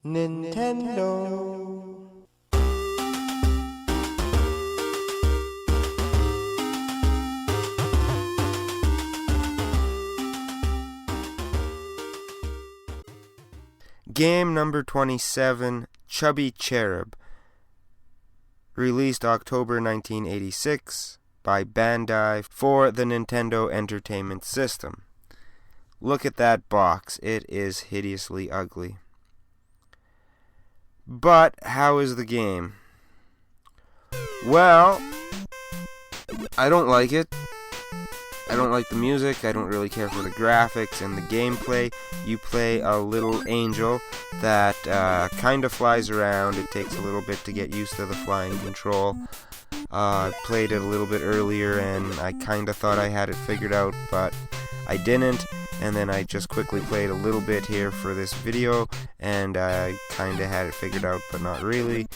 Nintendo. Game number 27, Chubby Cherub, released October 1986 by Bandai for the Nintendo Entertainment System. Look at that box. It is hideously ugly. But how is the game? Well, I don't like it. I don't like the music. I don't really care for the graphics and the gameplay. You play a little angel that kind of flies around. It takes a little bit to get used to the flying control. I played it a little bit earlier and I kind of thought I had it figured out, but I didn't. And then I just quickly played a little bit here for this video, and I kind of had it figured out, but not really.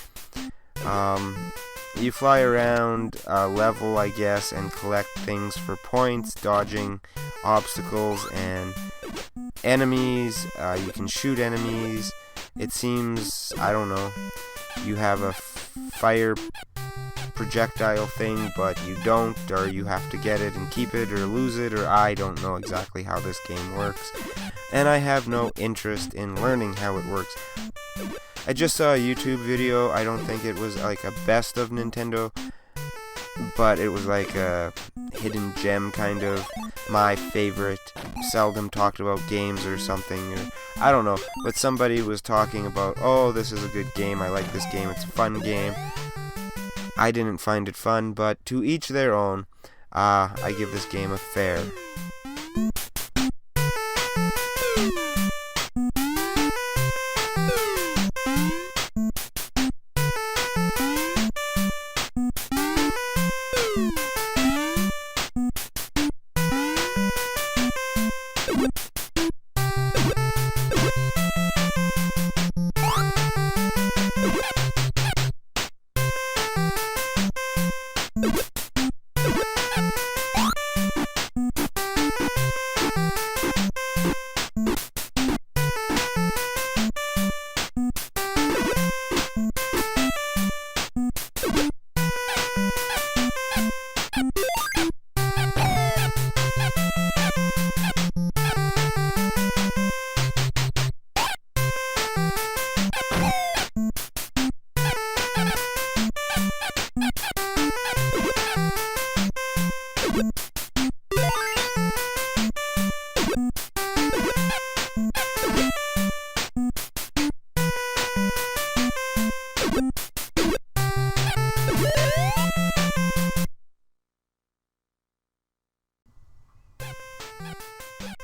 You fly around a level, I guess, and collect things for points, dodging obstacles and enemies. You can shoot enemies. It seems, I don't know, you have a fire projectile thing, but you don't, or you have to get it and keep it or lose it, or I don't know exactly how this game works, and I have no interest in learning how it works. I just saw a YouTube video. I don't think it was like a best of Nintendo, but it was like a hidden gem kind of, my favorite, seldom talked about games or something, or I don't know, but somebody was talking about, oh, this is a good game, I like this game, it's a fun game. I didn't find it fun, but to each their own. I give this game a fair.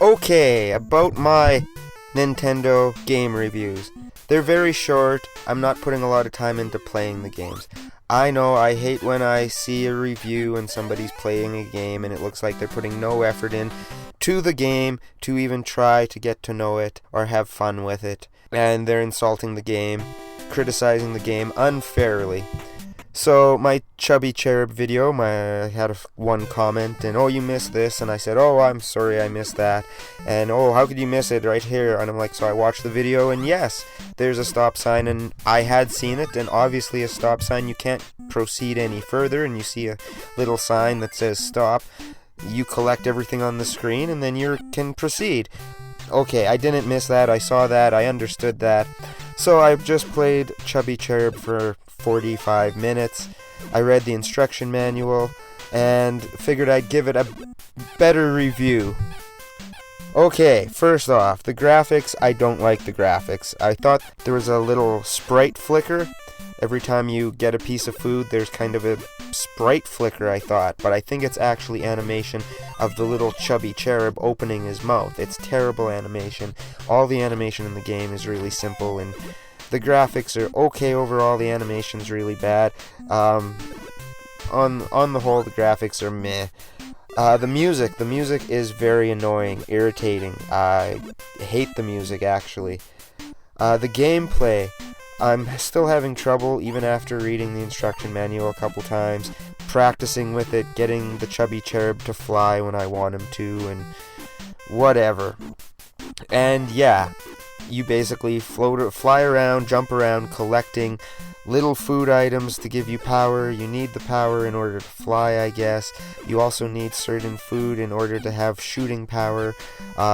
Okay, about my Nintendo game reviews. They're very short. I'm not putting a lot of time into playing the games. I know I hate when I see a review and somebody's playing a game and it looks like they're putting no effort in to the game to even try to get to know it or have fun with it. And they're insulting the game, criticizing the game unfairly. So my Chubby Cherub video, I had one comment, and oh, you missed this, and I said, oh, I'm sorry I missed that, and oh, how could you miss it right here? And I'm like, so I watched the video, and yes, there's a stop sign, and I had seen it, and obviously a stop sign, you can't proceed any further, and you see a little sign that says stop. You collect everything on the screen, and then you can proceed. Okay, I didn't miss that, I saw that, I understood that. So I've just played Chubby Cherub for 45 minutes. I read the instruction manual and figured I'd give it a better review. Okay, first off, the graphics, I don't like the graphics. I thought there was a little sprite flicker. Every time you get a piece of food, there's kind of a sprite flicker, I thought, but I think it's actually animation of the little Chubby Cherub opening his mouth. It's terrible animation. All the animation in the game is really simple, and the graphics are okay overall. The animation's really bad. On the whole, the graphics are meh. The music is very annoying, irritating. I hate the music, actually. The gameplay, I'm still having trouble, even after reading the instruction manual a couple times, practicing with it, getting the Chubby Cherub to fly when I want him to, and whatever. And yeah, you basically fly around, jump around, collecting little food items to give you power. You need the power in order to fly, I guess. You also need certain food in order to have shooting power.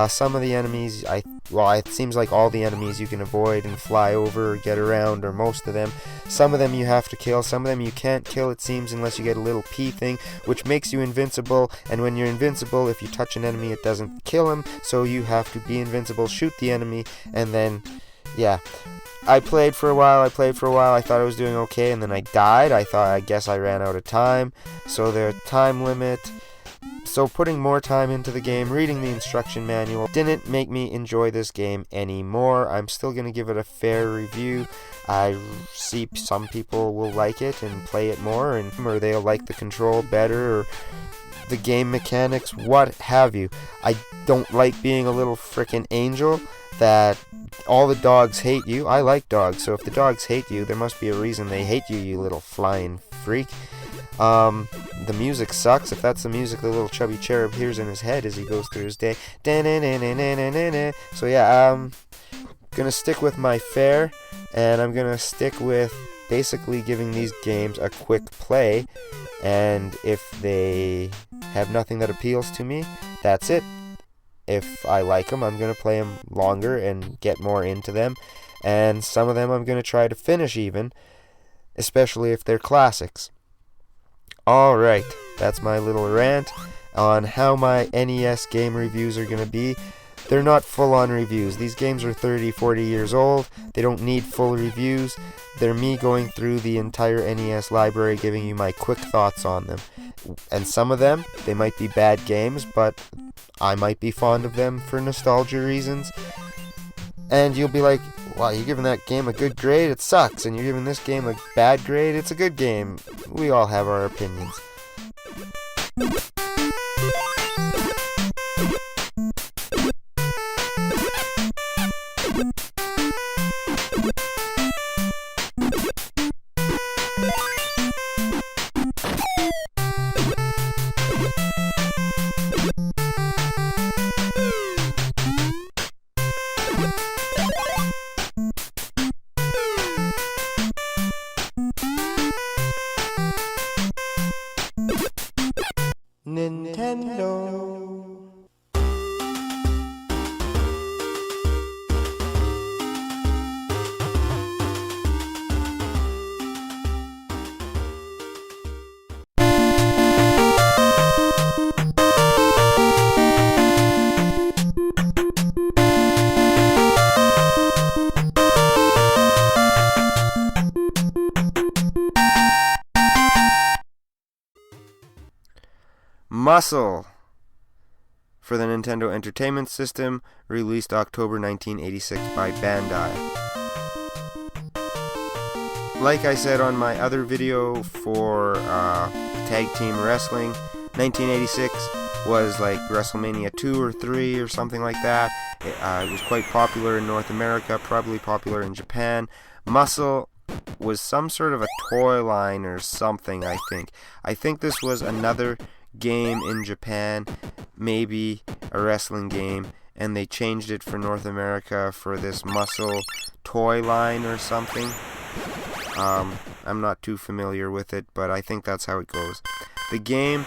Some of the enemies, it seems like all the enemies you can avoid and fly over or get around, or most of them. Some of them you have to kill, some of them you can't kill, it seems, unless you get a little P thing, which makes you invincible, and when you're invincible, if you touch an enemy, it doesn't kill him, so you have to be invincible, shoot the enemy, and then, yeah. I played for a while, I thought I was doing okay, and then I died. I guess I ran out of time, so there's time limit. So putting more time into the game, reading the instruction manual, didn't make me enjoy this game anymore. I'm still going to give it a fair review. I see some people will like it and play it more, or they'll like the control better, or the game mechanics, what have you. I don't like being a little frickin' angel that all the dogs hate you. I like dogs, so if the dogs hate you, there must be a reason they hate you, you little flying freak. The music sucks. If that's the music the little chubby cherub hears in his head as he goes through his day. So yeah, I'm gonna stick with my fare, and I'm gonna stick with basically giving these games a quick play, and if they have nothing that appeals to me, that's it. If I like them, I'm gonna play them longer and get more into them, and some of them I'm gonna try to finish even, especially if they're classics. Alright, that's my little rant on how my NES game reviews are going to be. They're not full-on reviews. These games are 30, 40 years old. They don't need full reviews. They're me going through the entire NES library, giving you my quick thoughts on them. And some of them, they might be bad games, but I might be fond of them for nostalgia reasons. And you'll be like, wow, you're giving that game a good grade? It sucks. And you're giving this game a bad grade? It's a good game. We all have our opinions. Nintendo. M.U.S.C.L.E. for the Nintendo Entertainment System, released October 1986 by Bandai. Like I said on my other video for Tag Team Wrestling, 1986 was like WrestleMania 2 or 3 or something like that. It was quite popular in North America, probably popular in Japan. M.U.S.C.L.E. was some sort of a toy line or something, I think. I think this was another game in Japan, maybe a wrestling game, and they changed it for North America for this M.U.S.C.L.E. toy line or something. I'm not too familiar with it, but I think that's how it goes. The game,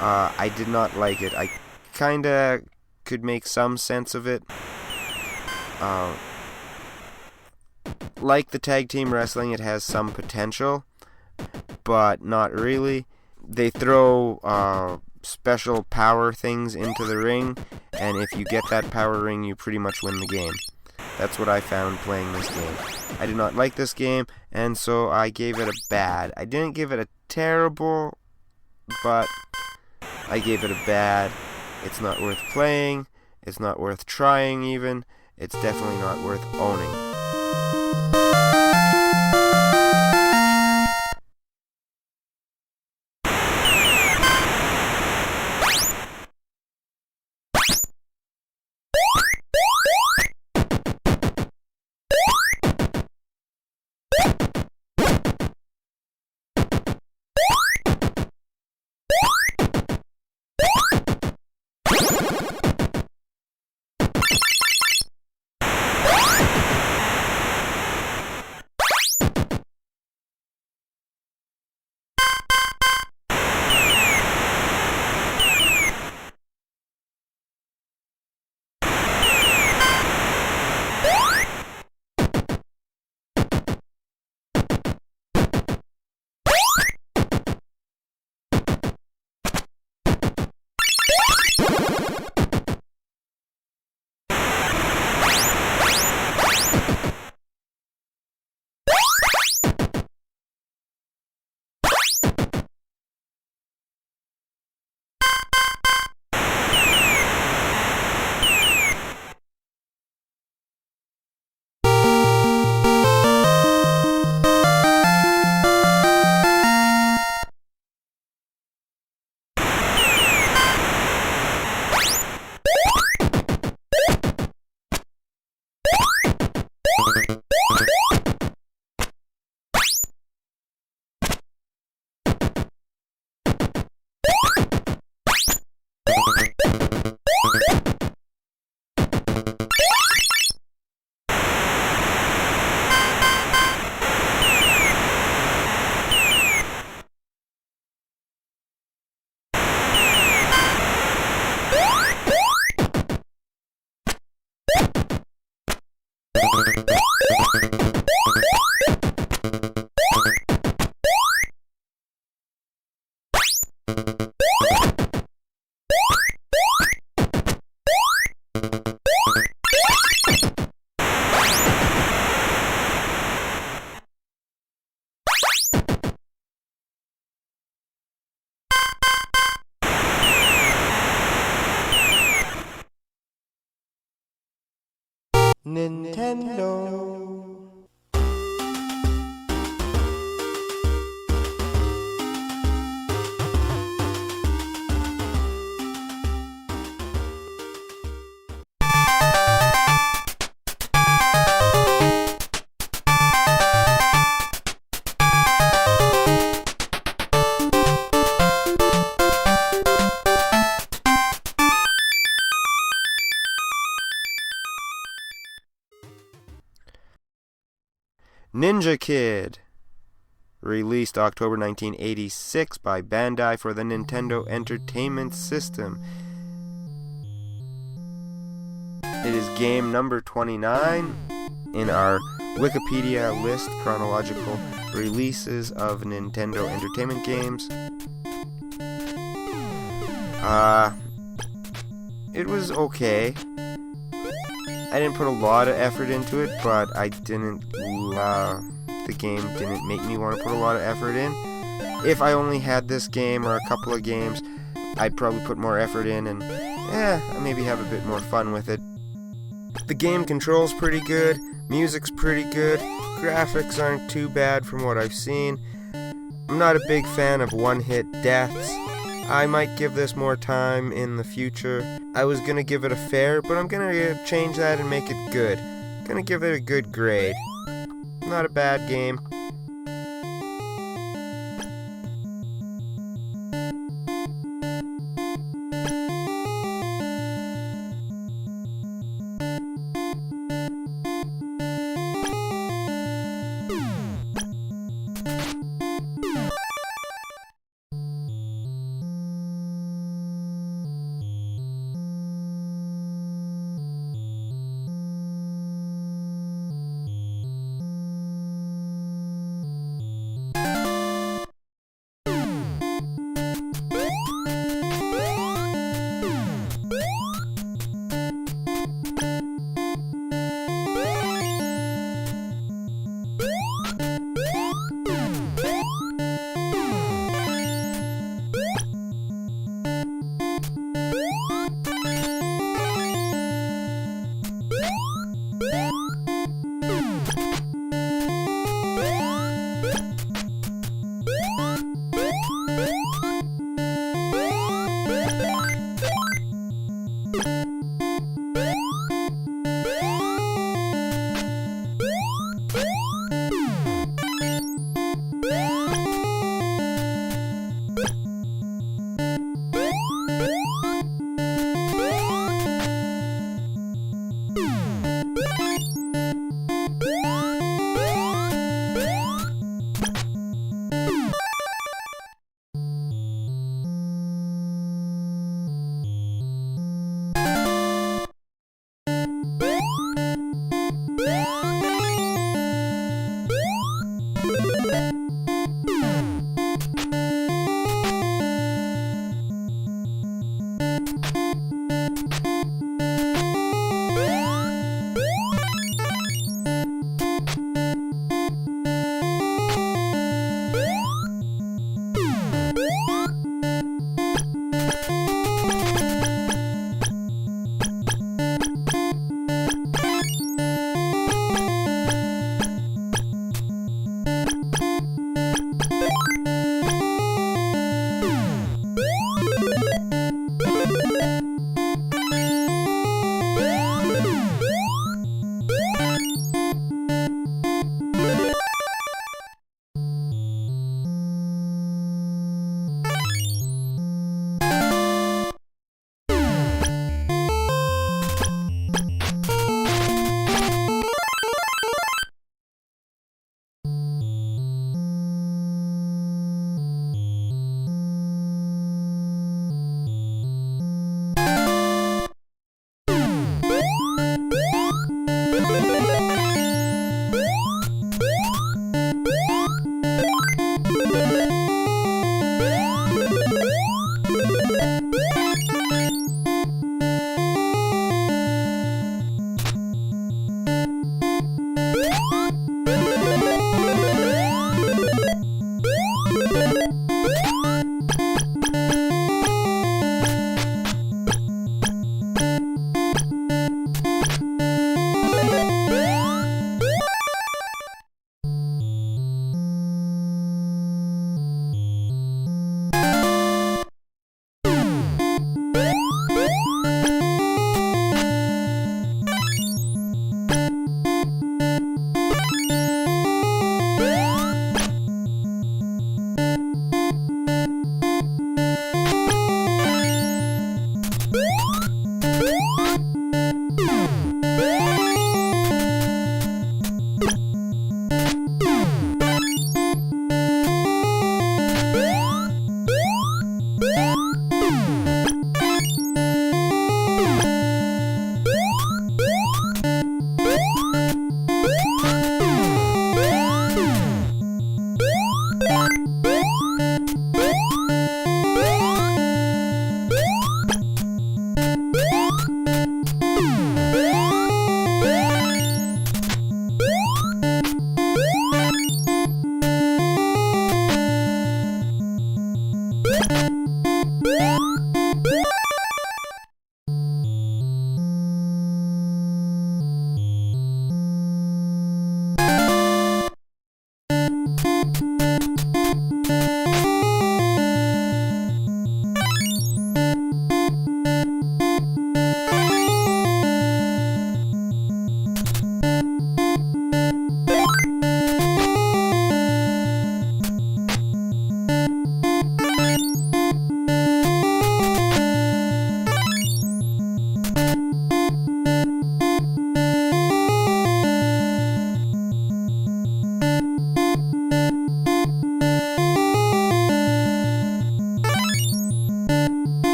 I did not like it. I kinda could make some sense of it. Like the Tag Team Wrestling, it has some potential, but not really. They throw special power things into the ring, and if you get that power ring, you pretty much win the game. That's what I found playing this game. I did not like this game, and so I gave it a bad. I didn't give it a terrible, but I gave it a bad. It's not worth playing. It's not worth trying even. It's definitely not worth owning. Nintendo. Ninja Kid, released October 1986 by Bandai for the Nintendo Entertainment System. It is game number 29 in our Wikipedia list chronological releases of Nintendo Entertainment games. It was okay. I didn't put a lot of effort into it, but the game didn't make me want to put a lot of effort in. If I only had this game or a couple of games, I'd probably put more effort in and maybe have a bit more fun with it. The game controls pretty good, music's pretty good, graphics aren't too bad from what I've seen. I'm not a big fan of one-hit deaths. I might give this more time in the future. I was gonna give it a fair, but I'm gonna change that and make it good. Gonna give it a good grade. Not a bad game.